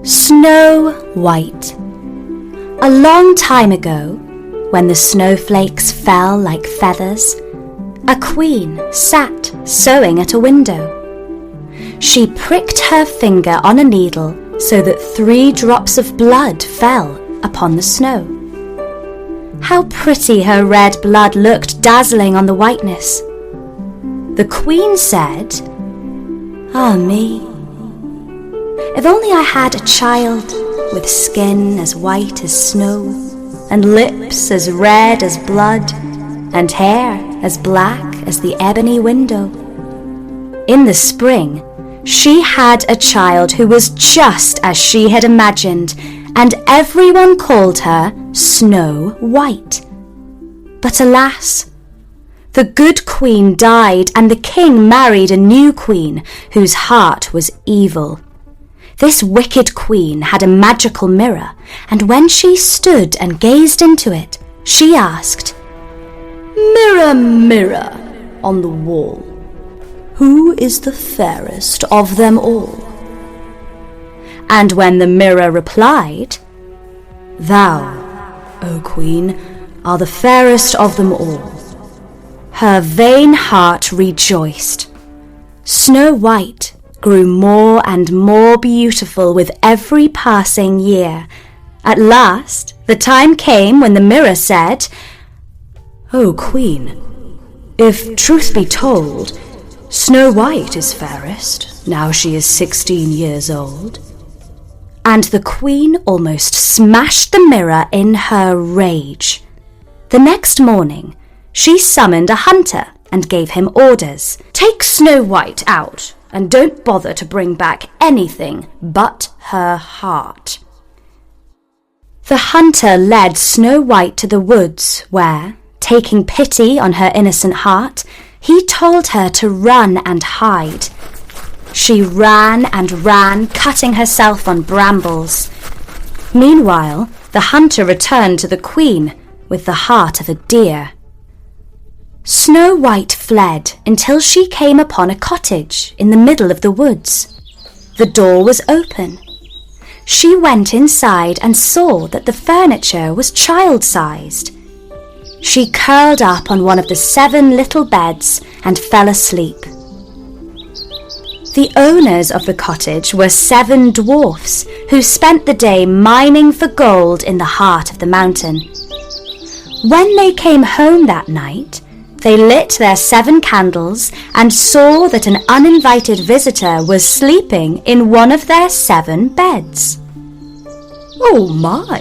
Snow White. A long time ago, when the snowflakes fell like feathers, a queen sat sewing at a window. She pricked her finger on a needle so that 3 drops of blood fell upon the snow. How pretty her red blood looked dazzling on the whiteness. The queen said, "Ah me, if only I had a child with skin as white as snow, and lips as red as blood, and hair as black as the ebony window." In the spring, she had a child who was just as she had imagined, and everyone called her Snow White. But alas, the good queen died, and the king married a new queen whose heart was evil. This wicked queen had a magical mirror, and when she stood and gazed into it, she asked, "Mirror, mirror on the wall, who is the fairest of them all?" And when the mirror replied, "Thou, O queen, are the fairest of them all," her vain heart rejoiced. Snow White grew more and more beautiful with every passing year. At last, the time came when the mirror said, "O queen, if truth be told, Snow White is fairest, now she is 16 years old." And the queen almost smashed the mirror in her rage. The next morning, she summoned a hunter and gave him orders. "Take Snow White out, and don't bother to bring back anything but her heart." The hunter led Snow White to the woods where, taking pity on her innocent heart, he told her to run and hide. She ran and ran, cutting herself on brambles. Meanwhile, the hunter returned to the queen with the heart of a deer. Snow White fled until she came upon a cottage in the middle of the woods. The door was open. She went inside and saw that the furniture was child-sized. She curled up on one of the 7 little beds and fell asleep. The owners of the cottage were 7 dwarfs who spent the day mining for gold in the heart of the mountain. When they came home that night, they lit their 7 candles and saw that an uninvited visitor was sleeping in one of their 7 beds. "Oh my,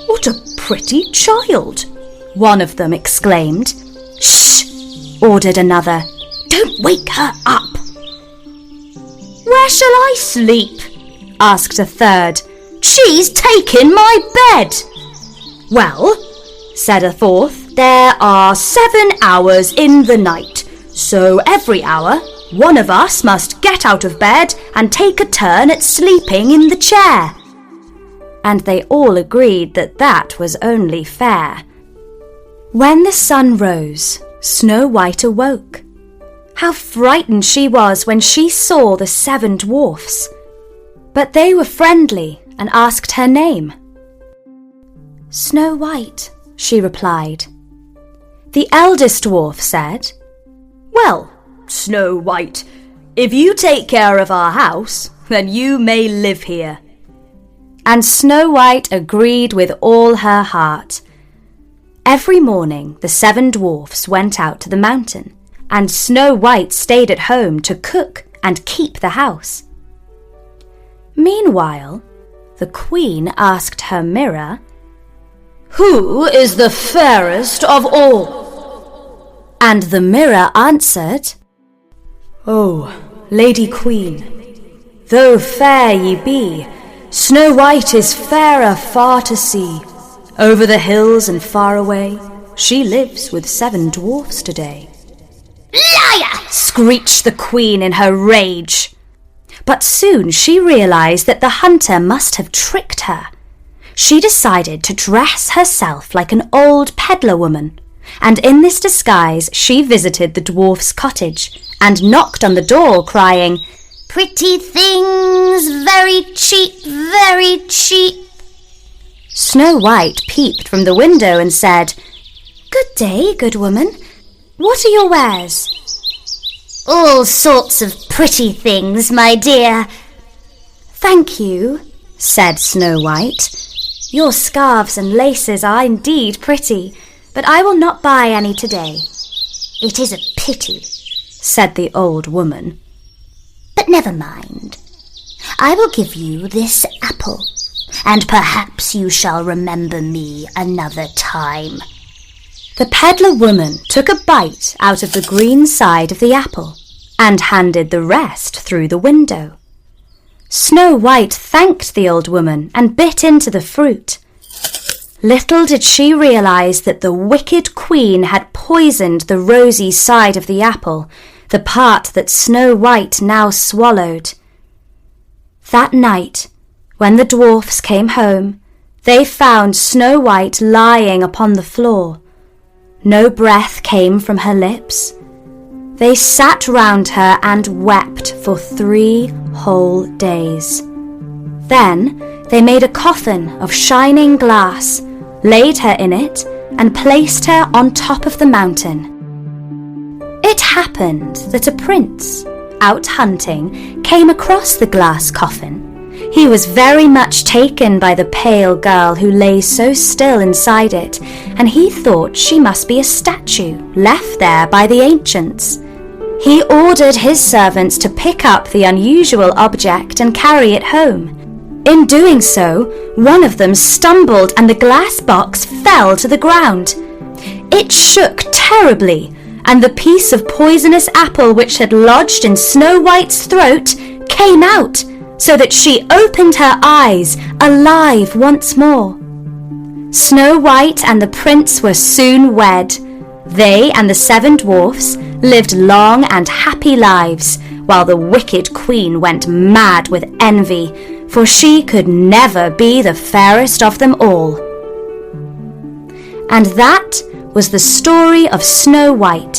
what a pretty child!" one of them exclaimed. "Shh!" ordered another. "Don't wake her up." "Where shall I sleep?" asked a third. "She's taken my bed." "Well," said a fourth, "there are 7 hours in the night, so every hour one of us must get out of bed and take a turn at sleeping in the chair." And they all agreed that that was only fair. When the sun rose, Snow White awoke. How frightened she was when she saw the 7 dwarfs. But they were friendly and asked her name. "Snow White," she replied. The eldest dwarf said, "Well, Snow White, if you take care of our house, then you may live here." And Snow White agreed with all her heart. Every morning the 7 dwarfs went out to the mountain, and Snow White stayed at home to cook and keep the house. Meanwhile, the queen asked her mirror, "Who is the fairest of all?" And the mirror answered, "Oh, Lady Queen, though fair ye be, Snow White is fairer far to see. Over the hills and far away, she lives with 7 dwarfs today." "Liar!" screeched the queen in her rage. But soon she realized that the hunter must have tricked her. She decided to dress herself like an old peddler woman, and in this disguise she visited the dwarf's cottage and knocked on the door crying, pretty things, very cheap, very cheap." Snow White peeped from the window and said, "Good day, good woman. What are your wares?" "All sorts of pretty things, my dear." "Thank you," said Snow White. "Your scarves and laces are indeed pretty, but I will not buy any today." "It is a pity," said the old woman. "But never mind. I will give you this apple, and perhaps you shall remember me another time." The peddler woman took a bite out of the green side of the apple and handed the rest through the window. Snow White thanked the old woman and bit into the fruit. Little did she realize that the wicked queen had poisoned the rosy side of the apple, the part that Snow White now swallowed. That night, when the dwarfs came home, they found Snow White lying upon the floor. No breath came from her lips. They sat round her and wept for 3 whole days. Then they made a coffin of shining glass, laid her in it, and placed her on top of the mountain. It happened that a prince, out hunting, came across the glass coffin. He was very much taken by the pale girl who lay so still inside it, and he thought she must be a statue left there by the ancients. He ordered his servants to pick up the unusual object and carry it home. In doing so, one of them stumbled and the glass box fell to the ground. It shook terribly, and the piece of poisonous apple which had lodged in Snow White's throat came out, so that she opened her eyes, alive once more. Snow White and the prince were soon wed. They and the 7 dwarfs lived long and happy lives, while the wicked queen went mad with envy, for she could never be the fairest of them all. And that was the story of Snow White